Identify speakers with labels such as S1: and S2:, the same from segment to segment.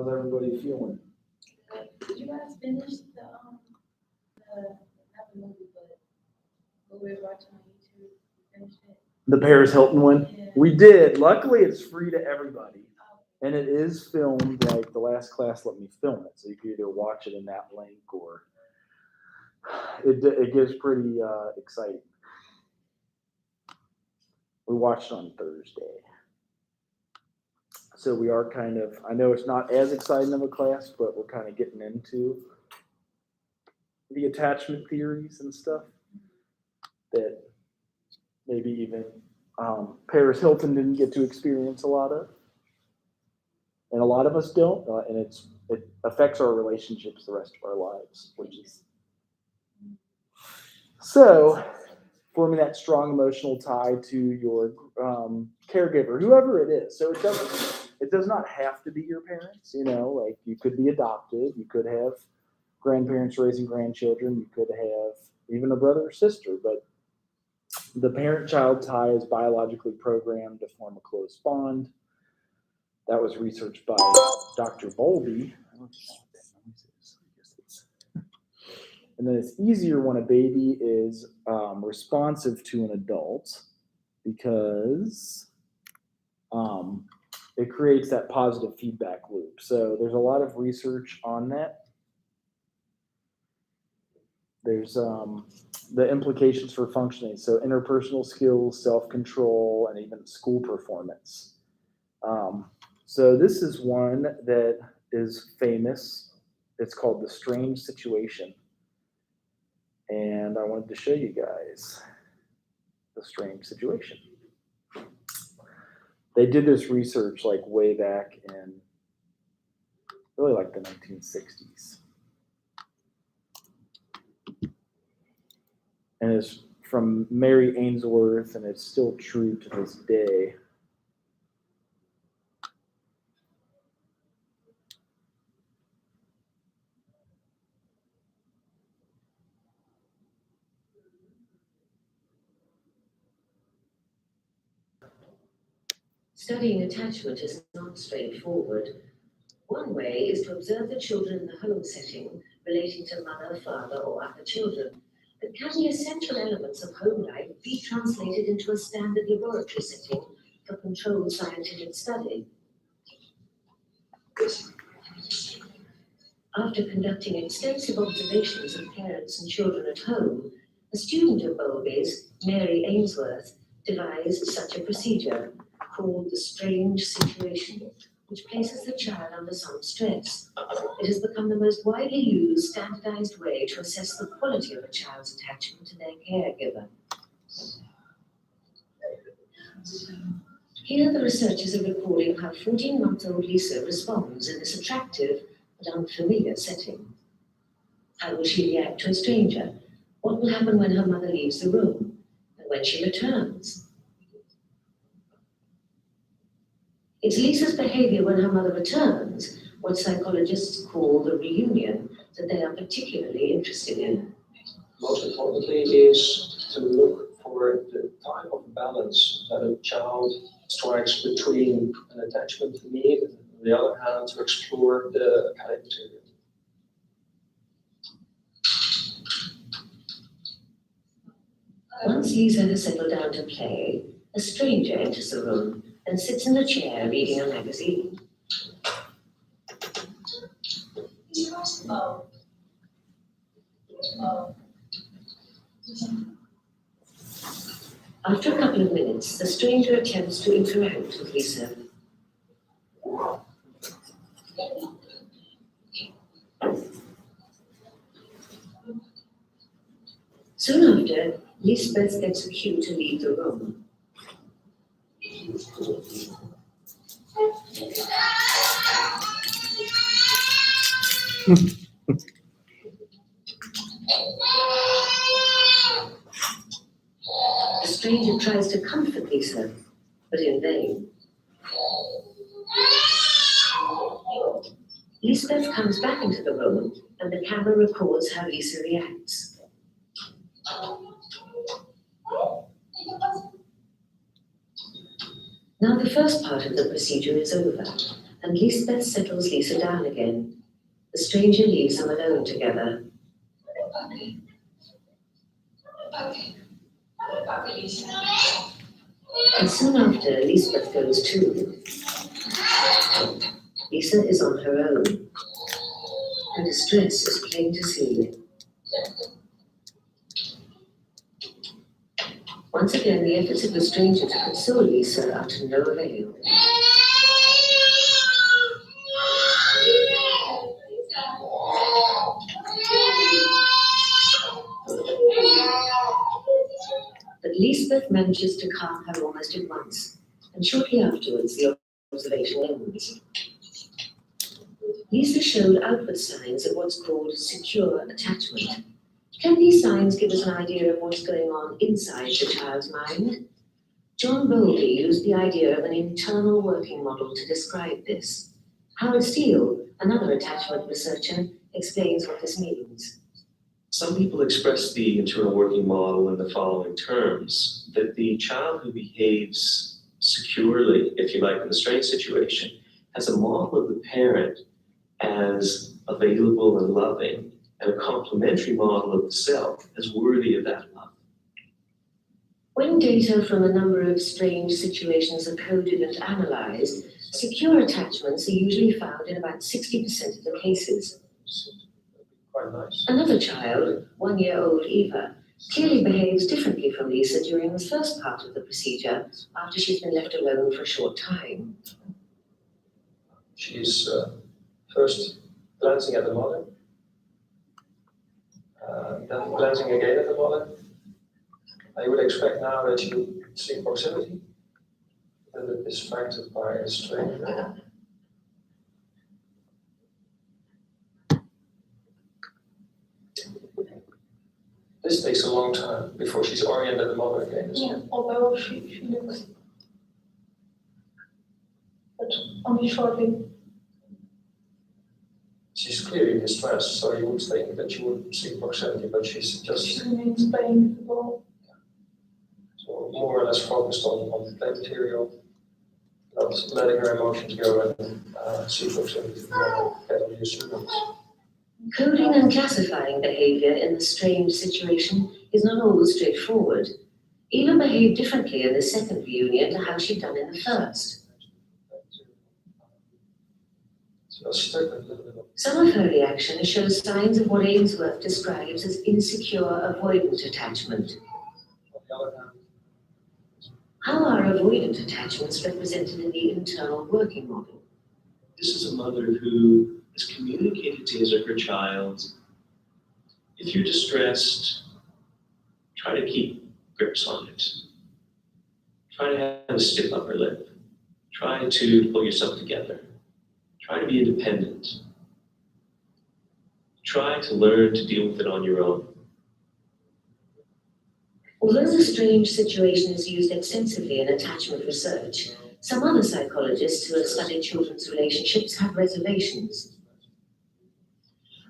S1: How's everybody feeling?
S2: Did you guys finish not the movie, but what we were watching on YouTube? You finished it?
S1: The Paris Hilton one?
S2: Yeah.
S1: We did. Luckily, it's free to everybody. And it is filmed, like the last class let me film it. So you can either watch it in that link or it gets pretty exciting. We watched it on Thursday. So we are kind of, I know it's not as exciting of a class, but we're kind of getting into the attachment theories and stuff that maybe even Paris Hilton didn't get to experience a lot of. And a lot of us don't, and it affects our relationships the rest of our lives, which is so forming that strong emotional tie to your caregiver, whoever it is. So it does not have to be your parents, like you could be adopted, you could have grandparents raising grandchildren, you could have even a brother or sister, but the parent-child tie is biologically programmed to form a close bond. That was researched by Dr. Bowlby. And then it's easier when a baby is responsive to an adult because it creates that positive feedback loop. So there's a lot of research on that. There's the implications for functioning. So interpersonal skills, self-control, and even school performance. So this is one that is famous. It's called The Strange Situation. And I wanted to show you guys The Strange Situation. They did this research like way back in really like the 1960s. And it's from Mary Ainsworth, and it's still true to this day.
S3: Studying attachment is not straightforward. One way is to observe the children in the home setting relating to mother, father, or other children. But can the essential elements of home life be translated into a standard laboratory setting for controlled scientific study? After conducting extensive observations of parents and children at home, a student of Bowlby's, Mary Ainsworth, devised such a procedure called the strange situation, which places the child under some stress. It has become the most widely used standardized way to assess the quality of a child's attachment to their caregiver. Here the researchers are recording how 14-month-old Lisa responds in this attractive but unfamiliar setting. How will she react to a stranger? What will happen when her mother leaves the room? And when she returns? It's Lisa's behavior when her mother returns, what psychologists call the reunion, that they are particularly interested in.
S4: Most importantly is to look for the type of balance that a child strikes between an attachment need and, on the other hand, to explore the academic material.
S3: Once Lisa has settled down to play, a stranger enters the room and sits in a chair reading a magazine. After a couple of minutes, the stranger attempts to interact with Lisa. Soon after, Lisbeth gets a cue to leave the room. The stranger tries to comfort Lisa, but in vain. Lisbeth comes back into the room, and the camera records how Lisa reacts. Now the first part of the procedure is over, and Lisbeth settles Lisa down again. The stranger leaves them alone together. And soon after, Lisbeth goes too. Lisa is on her own. Her distress is plain to see. Once again, the efforts of the stranger to console Lisa are to no avail. But Lisbeth manages to calm her almost at once, and shortly afterwards the observation ends. Lisa showed outward signs of what's called secure attachment. Can these signs give us an idea of what's going on inside the child's mind? John Bowlby used the idea of an internal working model to describe this. Howard Steele, another attachment researcher, explains what this means.
S5: Some people express the internal working model in the following terms: that the child who behaves securely, if you like, in the strained situation, has a model of the parent as available and loving, and a complementary model of the self as worthy of that love.
S3: When data from a number of strange situations are coded and analyzed, secure attachments are usually found in about 60% of the cases.
S4: Quite nice.
S3: Another child, 1-year-old Eva, clearly behaves differently from Lisa during the first part of the procedure after she's been left alone for a short time.
S4: She's first glancing at the mother, then glancing again at the mother. I would expect now that she would seek proximity, a little bit distracted by a stranger. This takes a long time before she's oriented the mother again.
S6: Yeah, although she looks, but only shortly.
S4: She's clearly distressed, so you would think that she would seek proximity, but she's
S6: She
S4: just
S6: remains playing with the ball.
S4: so more or less focused on the play material, not letting her emotions go and seek proximity to get on the students.
S3: Coding and classifying behavior in the strange situation is not always straightforward. Eva behaved differently in the second reunion to how she'd done in the first.
S4: So stuck a little bit of
S3: Some of her reaction shows signs of what Ainsworth describes as insecure avoidant attachment.
S4: on the other hand.
S3: How are avoidant attachments represented in the internal working model?
S5: This is a mother who has communicated to his or her child, if you're distressed, try to keep grips on it. Try to have a stiff upper lip. Try to pull yourself together. Try to be independent. Try to learn to deal with it on your own.
S3: Although the strange situation is used extensively in attachment research, some other psychologists who have studied children's relationships have reservations.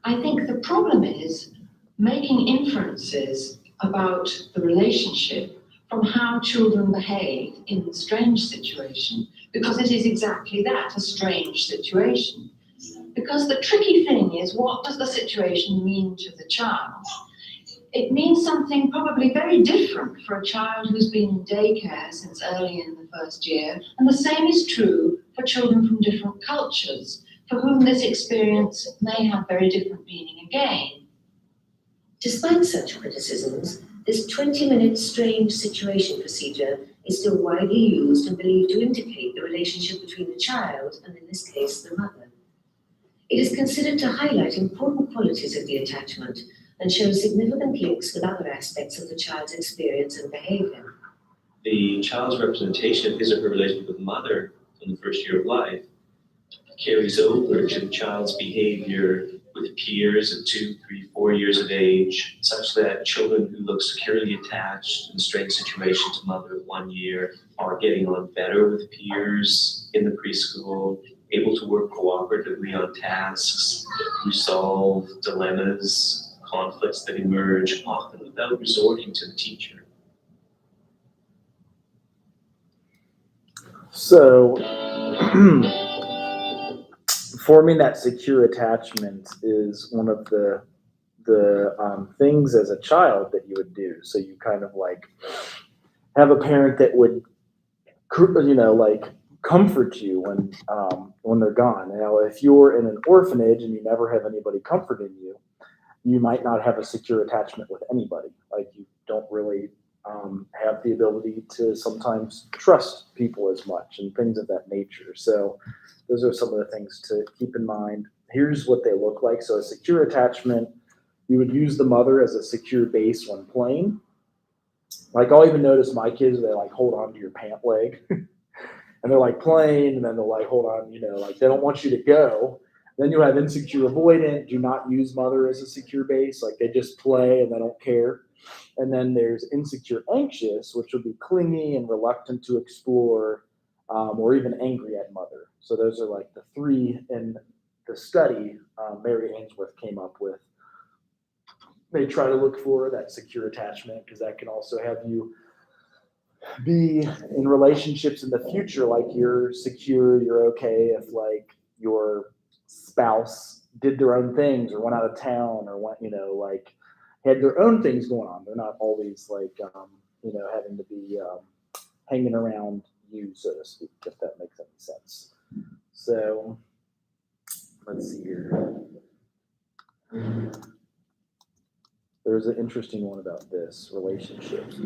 S7: I think the problem is making inferences about the relationship from how children behave in the strange situation, because it is exactly that, a strange situation. Because the tricky thing is, what does the situation mean to the child? It means something probably very different for a child who's been in daycare since early in the first year, and the same is true for children from different cultures, for whom this experience may have very different meaning again.
S3: Despite such criticisms, this 20-minute strange situation procedure is still widely used and believed to indicate the relationship between the child and, in this case, the mother. It is considered to highlight important qualities of the attachment and show significant links with other aspects of the child's experience and behavior.
S5: The child's representation of his or her relationship with mother in the first year of life carries over to the child's behavior with peers at 2, 3, 4 years of age, such that children who look securely attached in a strange situation to mother at 1 year are getting on better with peers in the preschool, able to work cooperatively on tasks, resolve dilemmas, conflicts that emerge, often without resorting to the teacher.
S1: So, forming that secure attachment is one of the things as a child that you would do. So you kind of like have a parent that would, like comfort you when they're gone. Now, if you're in an orphanage and you never have anybody comforting you, you might not have a secure attachment with anybody. Like you don't really have the ability to sometimes trust people as much and things of that nature. So those are some of the things to keep in mind. Here's what they look like. So a secure attachment, you would use the mother as a secure base when playing. Like I'll even notice my kids, they like hold on to your pant leg and they're like playing and then they'll like hold on, like they don't want you to go. Then you have insecure avoidant, do not use mother as a secure base. Like they just play and they don't care. And then there's insecure anxious, which will be clingy and reluctant to explore, or even angry at mother. So those are like the three in the study Mary Ainsworth came up with. They try to look for that secure attachment because that can also have you be in relationships in the future. Like you're secure, you're okay if like your spouse did their own things or went out of town or went, like had their own things going on. They're not always like, having to be hanging around you, so to speak, if that makes any sense. So let's see here. There's an interesting one about this, relationships.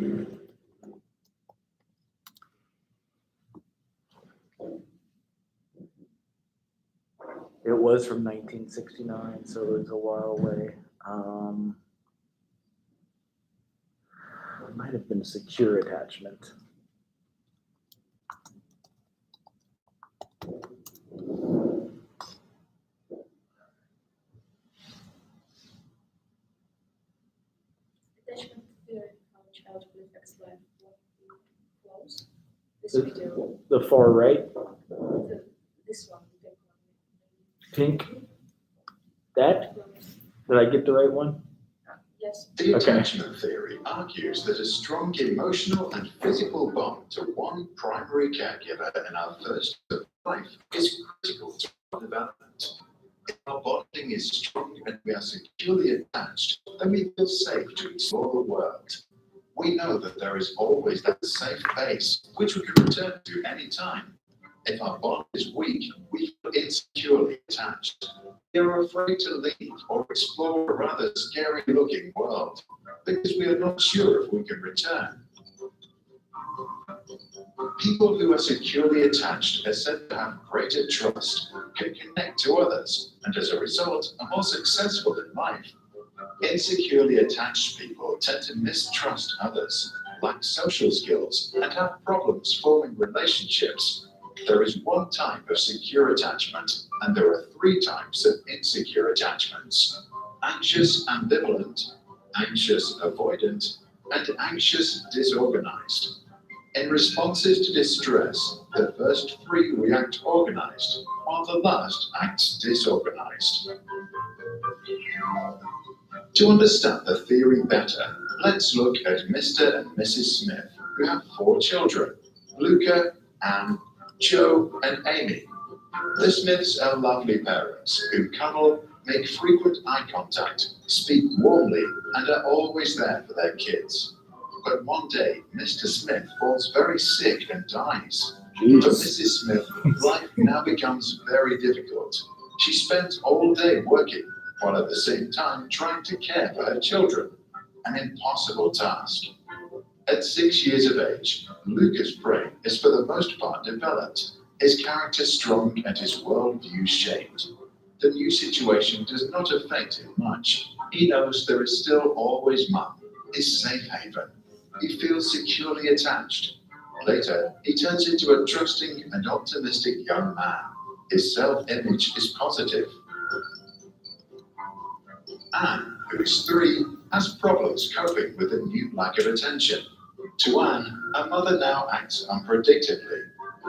S1: It was from 1969, so it was a while away. It might have been secure attachment.
S2: Attachment theory, how childhood affects life. Close. This
S1: The-
S2: video.
S1: The far right,
S2: This one.
S1: pink. That? Did I get the right one?
S2: Yes.
S8: The
S1: Okay.
S8: attachment theory argues that a strong emotional and physical bond to one primary caregiver in our first year of life is critical to our development. If our bonding is strong and we are securely attached, then we feel safe to explore the world. We know that there is always that safe base which we can return to any time. If our bond is weak, we feel insecurely attached. We are afraid to leave or explore a rather scary-looking world because we are not sure if we can return. People who are securely attached are said to have greater trust, can connect to others, and as a result are more successful in life. Insecurely attached people tend to mistrust others, lack social skills, and have problems forming relationships. There is one type of secure attachment, and there are three types of insecure attachments: anxious ambivalent, anxious avoidant, and anxious disorganized. In responses to distress, the first three react organized, while the last acts disorganized. To understand the theory better, let's look at Mr. and Mrs. Smith, who have 4 children: Luca, Anne, Joe, and Amy. The Smiths are lovely parents who cuddle, make frequent eye contact, speak warmly, and are always there for their kids. But one day, Mr. Smith falls very sick and dies. For Mrs. Smith, life now becomes very difficult. She spends all day working, while at the same time trying to care for her children. An impossible task. At 6 years of age, Luca's brain is for the most part developed, his character strong and his worldview shaped. The new situation does not affect him much. He knows there is still always Mum, his safe haven. He feels securely attached. Later, he turns into a trusting and optimistic young man. His self-image is positive. Anne, who is 3, has problems coping with the new lack of attention. To Anne, her mother now acts unpredictably.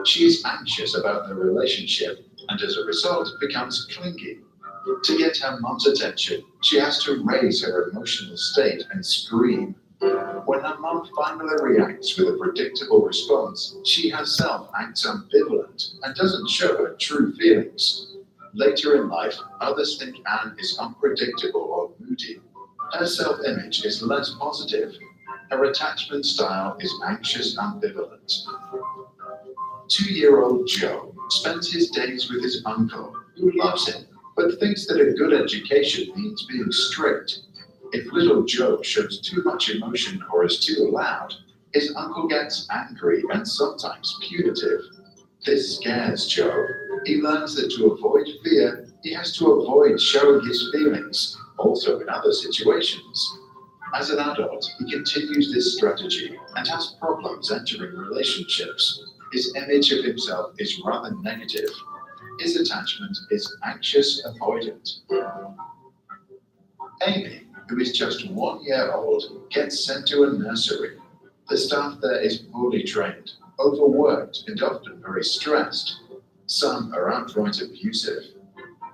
S8: She is anxious about their relationship and as a result becomes clingy. To get her mum's attention, she has to raise her emotional state and scream. When her mum finally reacts with a predictable response, she herself acts ambivalent and doesn't show her true feelings. Later in life, others think Anne is unpredictable or moody. Her self-image is less positive. Her attachment style is anxious ambivalent. 2-year-old Joe spends his days with his uncle, who loves him, but thinks that a good education means being strict. If little Joe shows too much emotion or is too loud, his uncle gets angry and sometimes punitive. This scares Joe. He learns that to avoid fear, he has to avoid showing his feelings, also in other situations. As an adult, he continues this strategy and has problems entering relationships. His image of himself is rather negative. His attachment is anxious avoidant. Amy, who is just 1 year old, gets sent to a nursery. The staff there is poorly trained, overworked, and often very stressed. Some are outright abusive.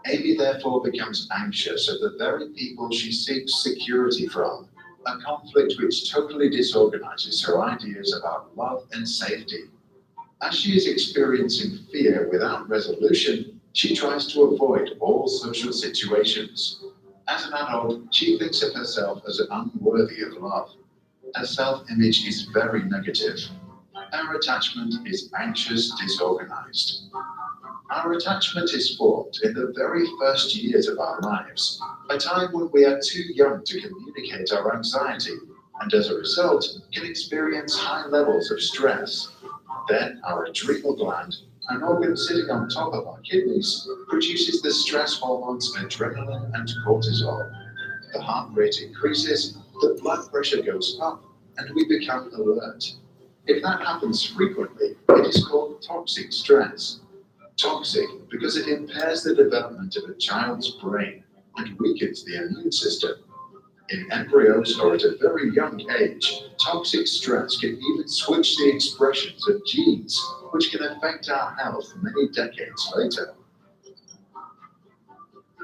S8: Amy therefore becomes anxious of the very people she seeks security from, a conflict which totally disorganizes her ideas about love and safety. As she is experiencing fear without resolution, she tries to avoid all social situations. As an adult, she thinks of herself as unworthy of love. Her self-image is very negative. Her attachment is anxious, disorganized. Our attachment is formed in the very first years of our lives, a time when we are too young to communicate our anxiety, and as a result, can experience high levels of stress. Then our adrenal gland, an organ sitting on top of our kidneys, produces the stress hormones adrenaline and cortisol. The heart rate increases, the blood pressure goes up, and we become alert. If that happens frequently, it is called toxic stress. Toxic because it impairs the development of a child's brain and weakens the immune system. In embryos or at a very young age, toxic stress can even switch the expressions of genes, which can affect our health many decades later.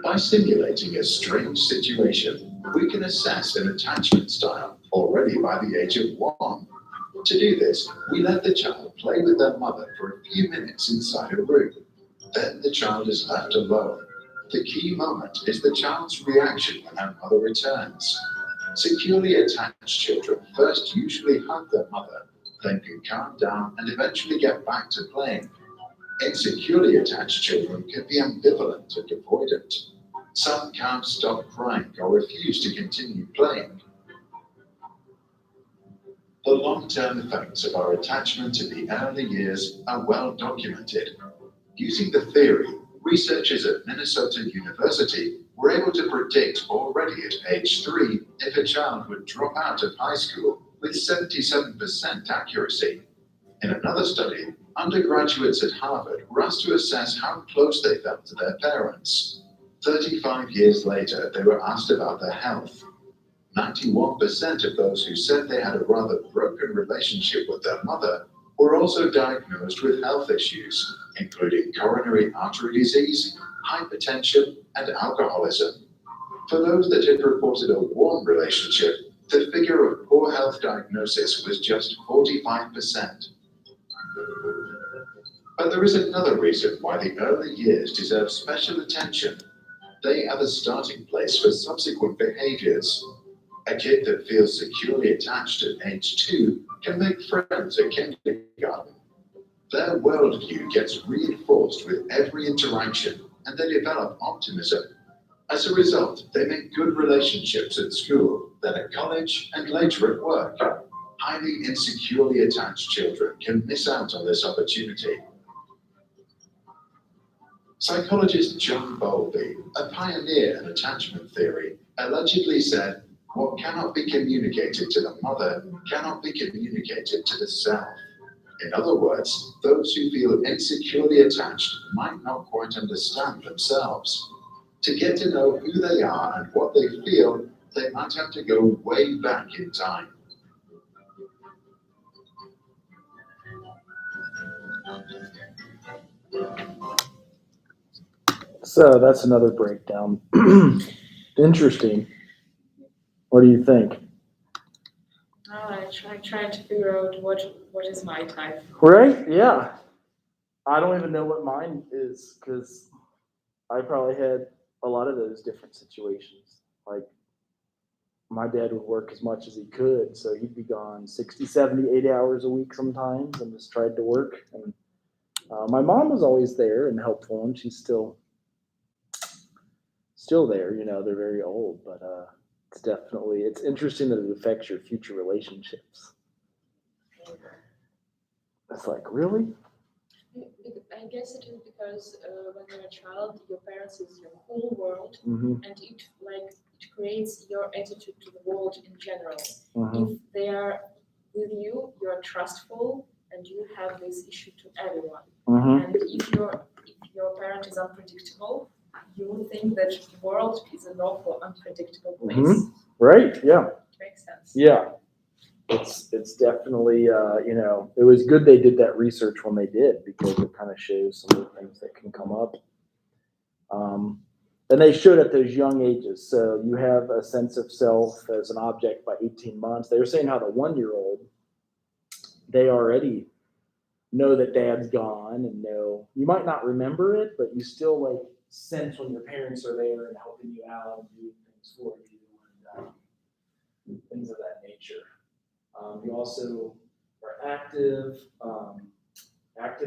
S8: By simulating a strange situation, we can assess an attachment style already by the age of 1. To do this, we let the child play with their mother for a few minutes inside a room. Then the child is left alone. The key moment is the child's reaction when her mother returns. Securely attached children first usually hug their mother, then can calm down and eventually get back to playing. Insecurely attached children can be ambivalent and avoidant. Some can't stop crying or refuse to continue playing. The long-term effects of our attachment in the early years are well documented. Using the theory, researchers at Minnesota University were able to predict already at age 3 if a child would drop out of high school with 77% accuracy. In another study, undergraduates at Harvard were asked to assess how close they felt to their parents. 35 years later, they were asked about their health. 91% of those who said they had a rather broken relationship with their mother were also diagnosed with health issues, including coronary artery disease, hypertension, and alcoholism. For those that had reported a warm relationship, the figure of poor health diagnosis was just 45%. But there is another reason why the early years deserve special attention. They are the starting place for subsequent behaviors. A kid that feels securely attached at age 2 can make friends at kindergarten. Their worldview gets reinforced with every interaction, and they develop optimism. As a result, they make good relationships at school, then at college, and later at work. Highly insecurely attached children can miss out on this opportunity. Psychologist John Bowlby, a pioneer in attachment theory, allegedly said, "What cannot be communicated to the mother cannot be communicated to the self." In other words, those who feel insecurely attached might not quite understand themselves. To get to know who they are and what they feel, they might have to go way back in time.
S1: So that's another breakdown. Interesting. What do you think?
S2: I trying to figure out what is my type.
S1: Right? Yeah. I don't even know what mine is because I probably had a lot of those different situations. Like my dad would work as much as he could, so he'd be gone 60, 70, 80 hours a week sometimes and just tried to work. And my mom was always there and helpful, and she's still there. You know, they're very old, but it's interesting that it affects your future relationships. It's like, really?
S2: I guess it is because when you're a child, your parents is your whole world,
S1: Mm-hmm.
S2: and it creates your attitude to the world in general.
S1: Mm-hmm.
S2: If they are with you, you're trustful, and you have this issue to everyone.
S1: Mm-hmm.
S2: And if your parent is unpredictable, you will think that the world is an awful, unpredictable place.
S1: Mm-hmm. Right? Yeah.
S2: Makes sense.
S1: Yeah. It's definitely you know, it was good they did that research when they did, because it kind of shows some of the things that can come up. And they showed at those young ages. So you have a sense of self as an object by 18 months. They were saying how the 1-year-old, they already know that dad's gone, and know you might not remember it, but you still like sense when your parents are there and helping you out and doing things for you and things of that nature. You also are active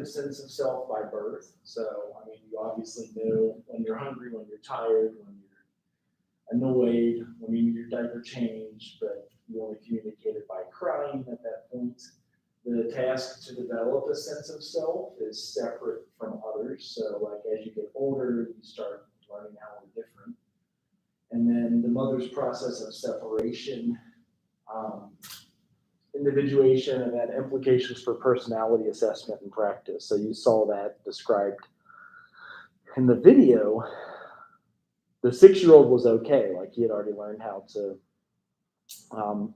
S1: sense of self by birth. So, I mean, you obviously know when you're hungry, when you're tired, when you're annoyed, when you need your diaper changed, but you only communicate it by crying at that point. The task to develop a sense of self is separate from others. So, like, as you get older, you start learning how we're different. And then the mother's process of separation, individuation, and then implications for personality assessment and practice. So you saw that described in the video. The 6-year-old was okay. Like, he had already learned how to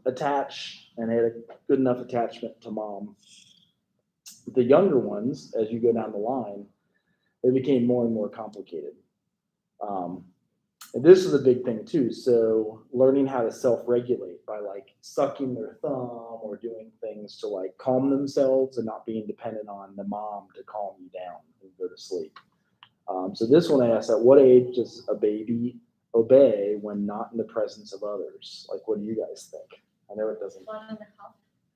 S1: attach and had a good enough attachment to mom. The younger ones, as you go down the line, they became more and more complicated. And this is a big thing too. So learning how to self-regulate by like sucking their thumb or doing things to like calm themselves and not being dependent on the mom to calm you down and go to sleep. So this one asks, at what age does a baby obey when not in the presence of others? Like, what do you guys think? I know it doesn't.
S2: 1.5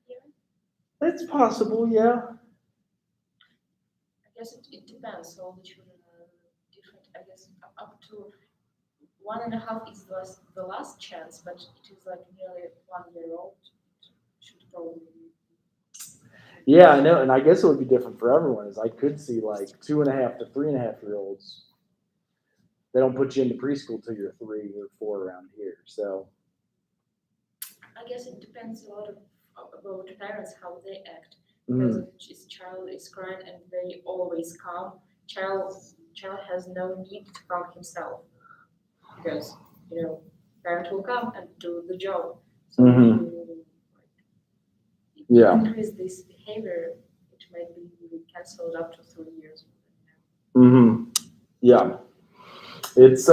S2: years?
S1: It's possible, yeah.
S2: I guess it depends. All the children are different. I guess up to 1.5 is the last chance, but it is like nearly 1 year old. Should probably be.
S1: Yeah, I know, and I guess it would be different for everyone. Is I could see like 2.5 to 3.5-year-olds. They don't put you into preschool till you're 3 or 4 around here. So
S2: I guess it depends a lot about the parents, how they act. Because if this child is crying and they always calm, child has no need to calm himself, because parent will come and do the job. So if you increase this behavior, it might be cancelled up to 3 years.
S1: Yeah, it's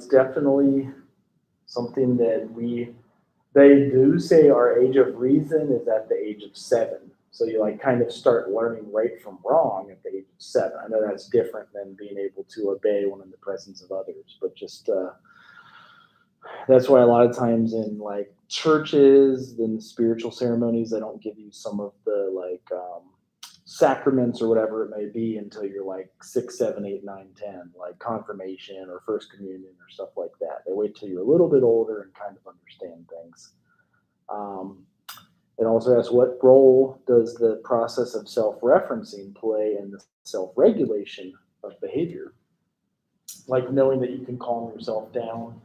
S1: definitely something that they do say our age of reason is at the age of 7. So you like kind of start learning right from wrong at the age of 7. I know that's different than being able to obey when in the presence of others, but just that's why a lot of times in like churches, in spiritual ceremonies, they don't give you some of the like sacraments or whatever it may be until you're like 6, 7, 8, 9, 10, like confirmation or first communion or stuff like that. They wait till you're a little bit older and kind of understand things. It also asks, what role does the process of self-referencing play in the self-regulation of behavior? Like knowing that you can calm yourself down.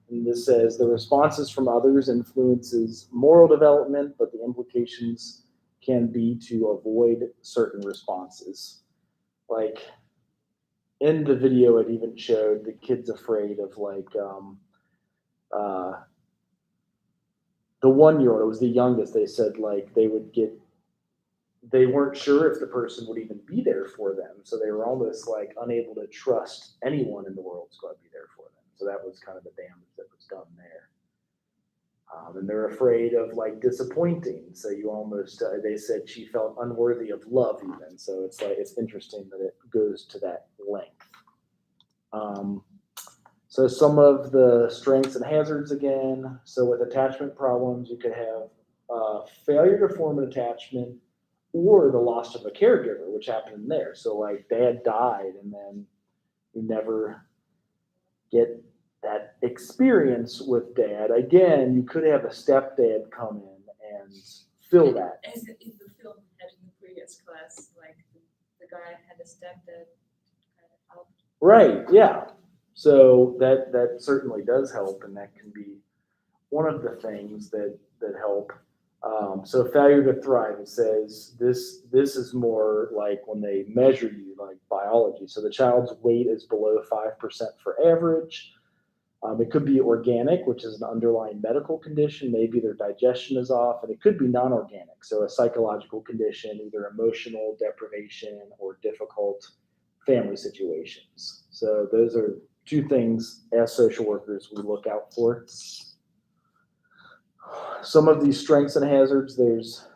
S1: And this says the responses from others influences moral development, but the implications can be to avoid certain responses. Like in the video, it even showed the kid's afraid of like the 1-year-old, it was the youngest, they said like they weren't sure if the person would even be there for them. So they were almost like unable to trust anyone in the world is going to be there for them. So that was kind of the damage that was done there. And they're afraid of like disappointing. So you almost, they said she felt unworthy of love even. So it's like, it's interesting that it goes to that length. So some of the strengths and hazards again. So with attachment problems, you could have failure to form an attachment or the loss of a caregiver, which happened in there. So like dad died and then you never get that experience with dad. Again, you could have a stepdad come in and fill that.
S2: As in the film had in the previous class, like the guy had a stepdad kind of helped.
S1: Right, yeah. So that certainly does help, and that can be one of the things that help. So failure to thrive, it says this is more like when they measure you, like biology. So the child's weight is below 5% for average. It could be organic, which is an underlying medical condition. Maybe their digestion is off, and it could be non-organic. So a psychological condition, either emotional deprivation or difficult family situations. So those are two things as social workers we look out for. Some of these strengths and hazards, there's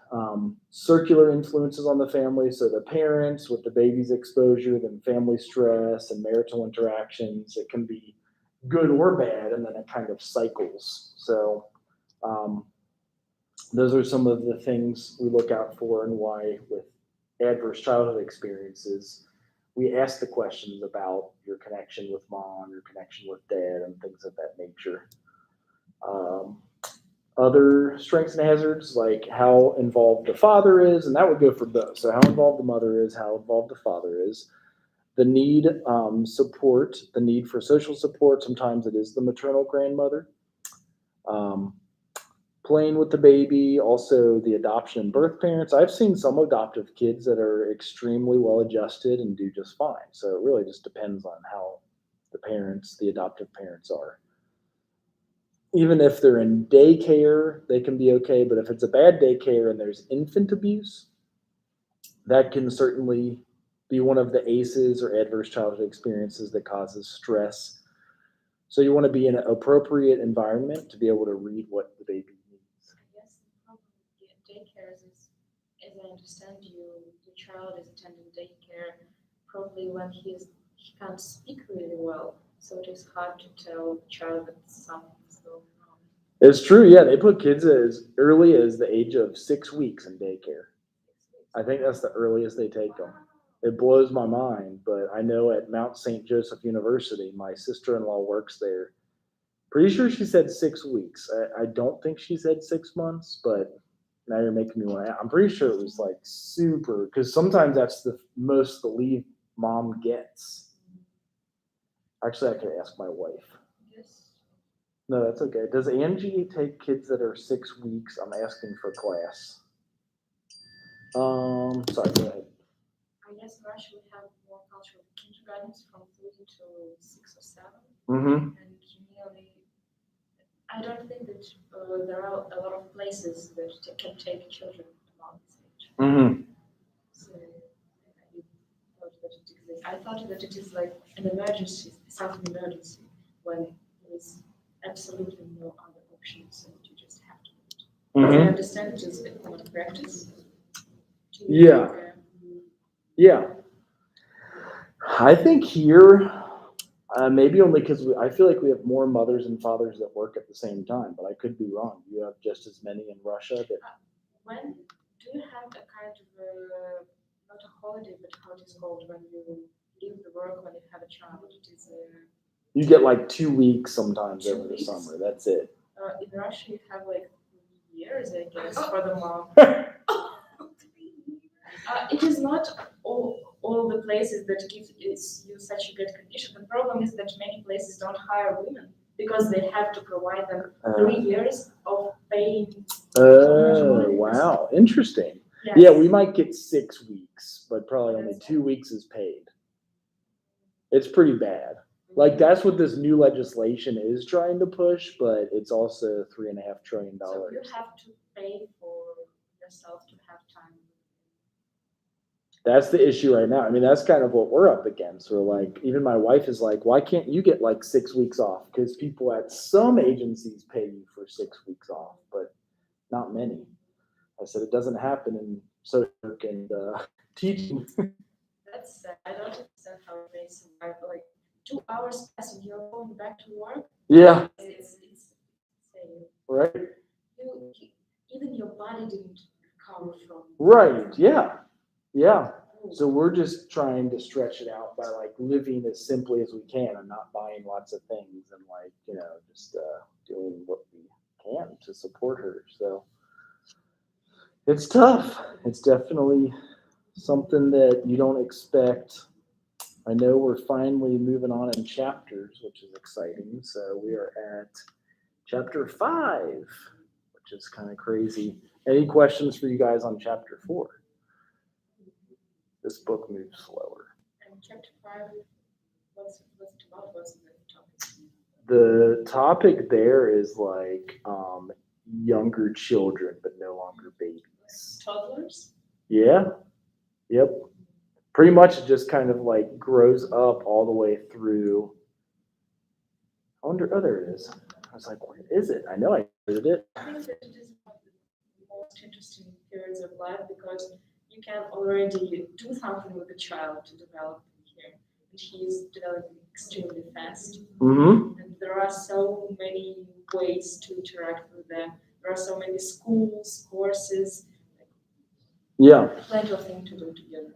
S1: circular influences on the family. So the parents with the baby's exposure, then family stress and marital interactions, it can be good or bad, and then it kind of cycles. So those are some of the things we look out for and why with adverse childhood experiences, we ask the questions about your connection with mom, your connection with dad, and things of that nature. Other strengths and hazards, like how involved the father is, and that would go for both. So how involved the mother is, how involved the father is. The need support, the need for social support. Sometimes it is the maternal grandmother. Playing with the baby, also the adoption and birth parents. I've seen some adoptive kids that are extremely well adjusted and do just fine. So it really just depends on how the adoptive parents are. Even if they're in daycare, they can be okay. But if it's a bad daycare and there's infant abuse, that can certainly be one of the ACEs or adverse childhood experiences that causes stress. So you want to be in an appropriate environment to be able to read what the baby needs.
S2: I guess the problem with daycares is, as I understand you, the child is attending daycare probably when he can't speak really well. So it is hard to tell the child that something's going on.
S1: It's true, yeah. They put kids as early as the age of 6 weeks in daycare. I think that's the earliest they take them. It blows my mind, but I know at Mount St. Joseph University, my sister-in-law works there. Pretty sure she said 6 weeks. I don't think she said 6 months, but now you're making me want to. I'm pretty sure it was like super, because sometimes that's the most the leave mom gets. Actually, I could ask my wife.
S2: Yes.
S1: No, that's okay. Does Angie take kids that are 6 weeks? I'm asking for class. Sorry, go ahead.
S2: I guess in Russia we have more cultural kindergartens from 3 to 6 or 7.
S1: Mm-hmm.
S2: And nearly, I don't think that there are a lot of places that can take children around this age.
S1: Mm-hmm.
S2: So I thought that it is like an emergency, self-emergency, when there is absolutely no other options and you just have to do it.
S1: Mm-hmm.
S2: I understand it is a common practice.
S1: Yeah. Yeah. I think here, maybe only because I feel like we have more mothers and fathers that work at the same time, but I could be wrong. You have just as many in Russia that.
S2: When do you have a kind of not a holiday, but how it is called when you leave the work when you have a child? It is
S1: You get like 2 weeks sometimes
S2: 2
S1: over the
S2: weeks?
S1: summer. That's it.
S2: In Russia, you have like 3 years, I guess, for the mom. It is not all the places that give you such a good condition. The problem is that many places don't hire women because they have to provide them 3 years of paid.
S1: Oh, wow. Interesting.
S2: Yes.
S1: Yeah, we might get 6 weeks, but probably only 2 weeks is paid. It's pretty bad. Like that's what this new legislation is trying to push, but it's also $3.5 trillion.
S2: So you have to pay for yourself to have time.
S1: That's the issue right now. I mean, that's kind of what we're up against. We're like, even my wife is like, why can't you get like 6 weeks off? Because people at some agencies pay you for 6 weeks off, but not many. I said it doesn't happen in social work and teaching.
S2: That's I don't understand how they survive. Like 2 hours pass and you're going back to work,
S1: Yeah,
S2: it's insane.
S1: right.
S2: You even your body didn't recover from.
S1: Right. Yeah. Yeah. So we're just trying to stretch it out by like living as simply as we can and not buying lots of things and like, just doing what we can to support her. So it's tough. It's definitely something that you don't expect. I know we're finally moving on in chapters, which is exciting. So we are at chapter 5, which is kind of crazy. Any questions for you guys on chapter 4? This book moves slower.
S2: And chapter 5, what's it about? What's the topic?
S1: The topic there is like younger children, but no longer babies.
S2: Toddlers?
S1: Yeah. Yep. Pretty much it just kind of like grows up all the way through. I wonder, oh, there it is. I was like, where is it? I know I heard it.
S2: I think that it is one of the most interesting periods of life because you can already do something with the child to develop him. And he is developing extremely fast.
S1: Mm-hmm.
S2: And there are so many ways to interact with them. There are so many schools, courses,
S1: Yeah.
S2: plenty of things to do together.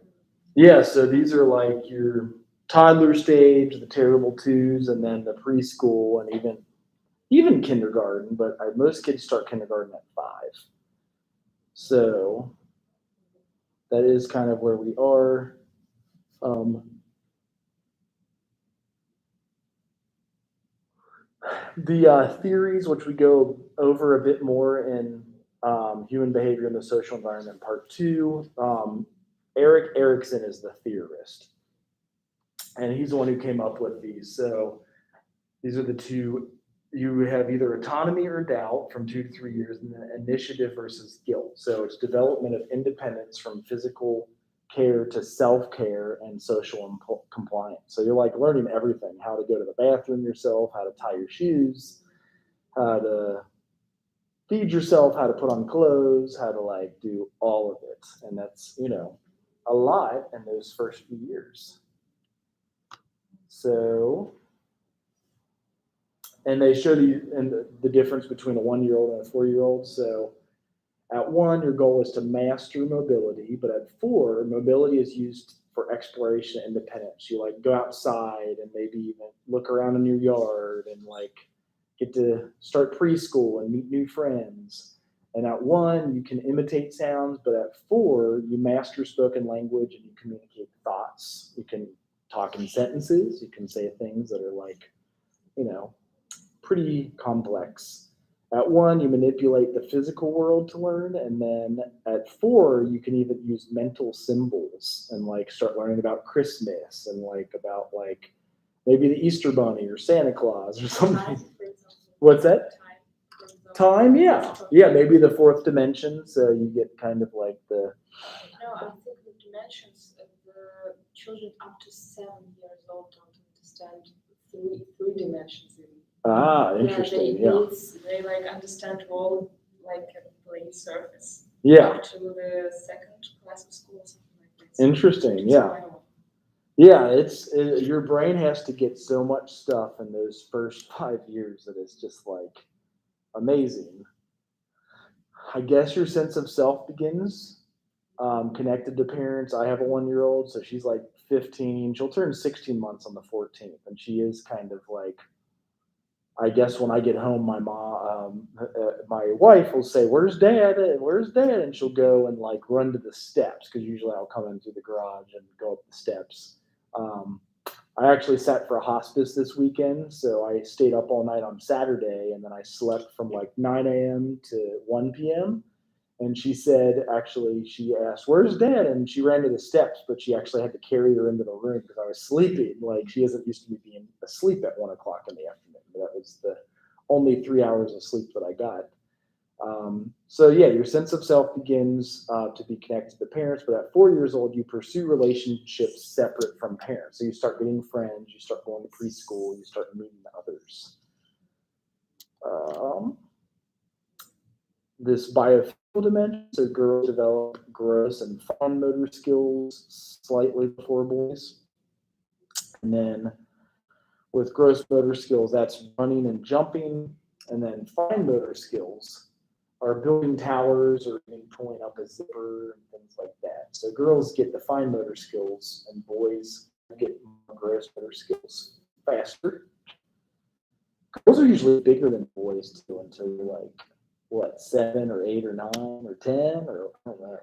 S1: Yeah, so these are like your toddler stage, the terrible twos, and then the preschool, and even kindergarten. But most kids start kindergarten at 5. So that is kind of where we are. The theories, which we go over a bit more in Human Behavior in the Social Environment, Part 2. Erik Erikson is the theorist, and he's the one who came up with these. So these are the two. You have either autonomy or doubt from 2 to 3 years, and then initiative versus guilt. So it's development of independence from physical care to self-care and social compliance. So you're like learning everything: how to go to the bathroom yourself, how to tie your shoes, how to feed yourself, how to put on clothes, how to like do all of it. And that's, a lot in those first few years. So, and they show you and the difference between a 1-year-old and a 4-year-old. So at 1, your goal is to master mobility, but at 4, mobility is used for exploration and independence. You like go outside and maybe even look around in your yard and like get to start preschool and meet new friends. And at 1, you can imitate sounds, but at 4, you master spoken language and you communicate thoughts. You can talk in sentences. You can say things that are like, pretty complex. At 1, you manipulate the physical world to learn, and then at 4, you can even use mental symbols and like start learning about Christmas and like about like maybe the Easter Bunny or Santa Claus or something.
S2: Time, for example.
S1: What's that?
S2: Time, for example.
S1: Time, yeah. Yeah, maybe the 4th dimension, so you get kind of like the...
S2: No, I think the dimensions of the children up to 7 years old don't understand three dimensions even.
S1: Ah, interesting, yeah.
S2: They like understand all like a plane surface.
S1: Yeah.
S2: Up to the 2nd class of school, something like this.
S1: Interesting, yeah. Yeah, your brain has to get so much stuff in those first 5 years that it's just like amazing. I guess your sense of self begins connected to parents. I have a 1-year-old, so she's like 15. She'll turn 16 months on the 14th, and she is kind of like, I guess when I get home, my mom, my wife will say, "Where's Dad? Where's Dad?" And she'll go and like run to the steps because usually I'll come in through the garage and go up the steps. I actually sat for a hospice this weekend, so I stayed up all night on Saturday, and then I slept from like 9 a.m. to 1 p.m. And she said, she asked, "Where's Dad?" And she ran to the steps, but she actually had to carry her into the room because I was sleeping. Like she isn't used to me being asleep at 1 o'clock in the afternoon. That was the only 3 hours of sleep that I got. So yeah, your sense of self begins to be connected to parents, but at 4 years old, you pursue relationships separate from parents. So you start getting friends, you start going to preschool, you start meeting others. This biophysical dimension, so girls develop gross and fine motor skills slightly before boys. And then With gross motor skills, that's running and jumping, and then fine motor skills are building towers or even pulling up a zipper and things like that. So girls get the fine motor skills, and boys get more gross motor skills faster. Girls are usually bigger than boys too until you're like, what, 7 or 8 or 9 or 10 or I don't know.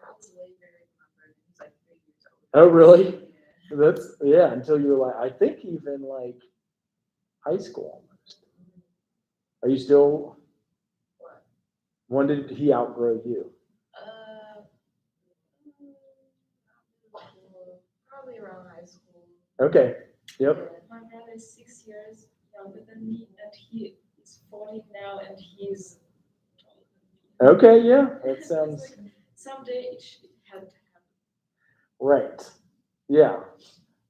S1: Oh, really? That's, yeah, until you're like, I think even like high school almost. Are you still, when did he outgrow you?
S2: Probably around high school.
S1: Okay, yep.
S2: My brother is 6 years younger than me, and he is 40 now, and he's taller than me.
S1: Okay, yeah, that
S2: It's
S1: sounds
S2: like someday it had to happen.
S1: right. Yeah.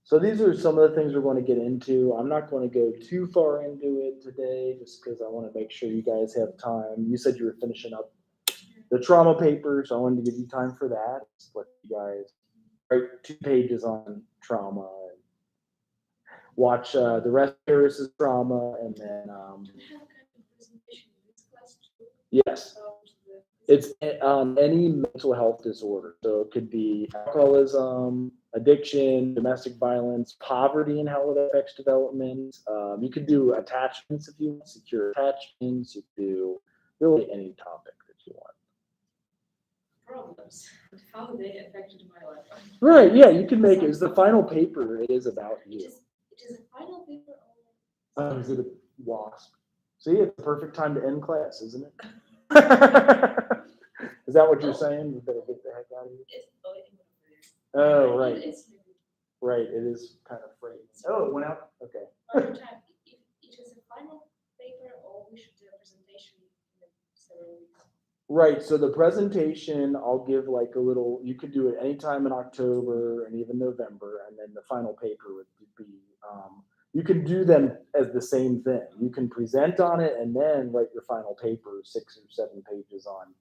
S1: So these are some of the things we're going to get into. I'm not going to go too far into it today just because I want to make sure you guys have time. You said you were finishing up the trauma paper, so I wanted to give you time for that. Just let you guys write 2 pages on trauma and watch the rest of Harris's trauma, and then
S2: Do you have a kind of presentation in this class too?
S1: yes,
S2: About the
S1: it's any mental health disorder. So it could be alcoholism, addiction, domestic violence, poverty, and how it affects development. You could do attachments if you want, secure attachments. You could do really any topic that you want.
S2: problems and how they affected my life.
S1: Right, yeah, you can make it. It's the final paper. It is about you.
S2: It is a final paper
S1: Oh, is it a wasp? See, it's the perfect time to end class, isn't it? Is that what you're saying? We better get the heck out of here.
S2: It's
S1: Oh, right,
S2: It's
S1: right. It is kind of frightening. Oh, it went out? Okay.
S2: one more time. If it is a final paper, or we should do a presentation in several weeks.
S1: Right, so the presentation, I'll give like a little, you could do it anytime in October and even November, and then the final paper would be, you can do them as the same thing. You can present on it and then write your final paper, 6 or 7 pages on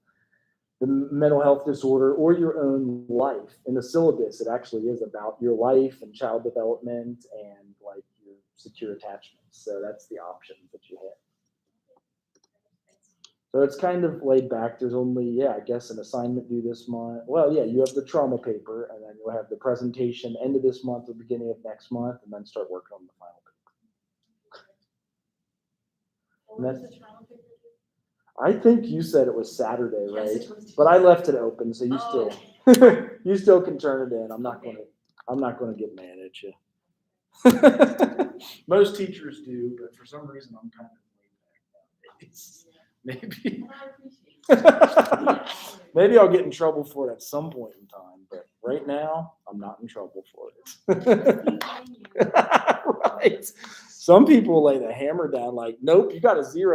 S1: the mental health disorder or your own life. In the syllabus, it actually is about your life and child development and like your secure attachments. So that's the options that you have. So it's kind of laid back. There's only, I guess an assignment due this month. Well, yeah, you have the trauma paper, and then you'll have the presentation end of this month or beginning of next month, and then start working on the final paper.
S2: When is the trauma paper due?
S1: I think you said it was Saturday,
S2: Yes,
S1: right?
S2: it was.
S1: But I left it open, so you
S2: Oh,
S1: still you still can turn it in. I'm not gonna get mad at you. Most teachers do, but for some reason I'm kind of laid back nowadays. Maybe. Maybe I'll get in trouble for it at some point in time, but right now I'm not in trouble for it. Right. Some people lay the hammer down like, nope, you got a 0.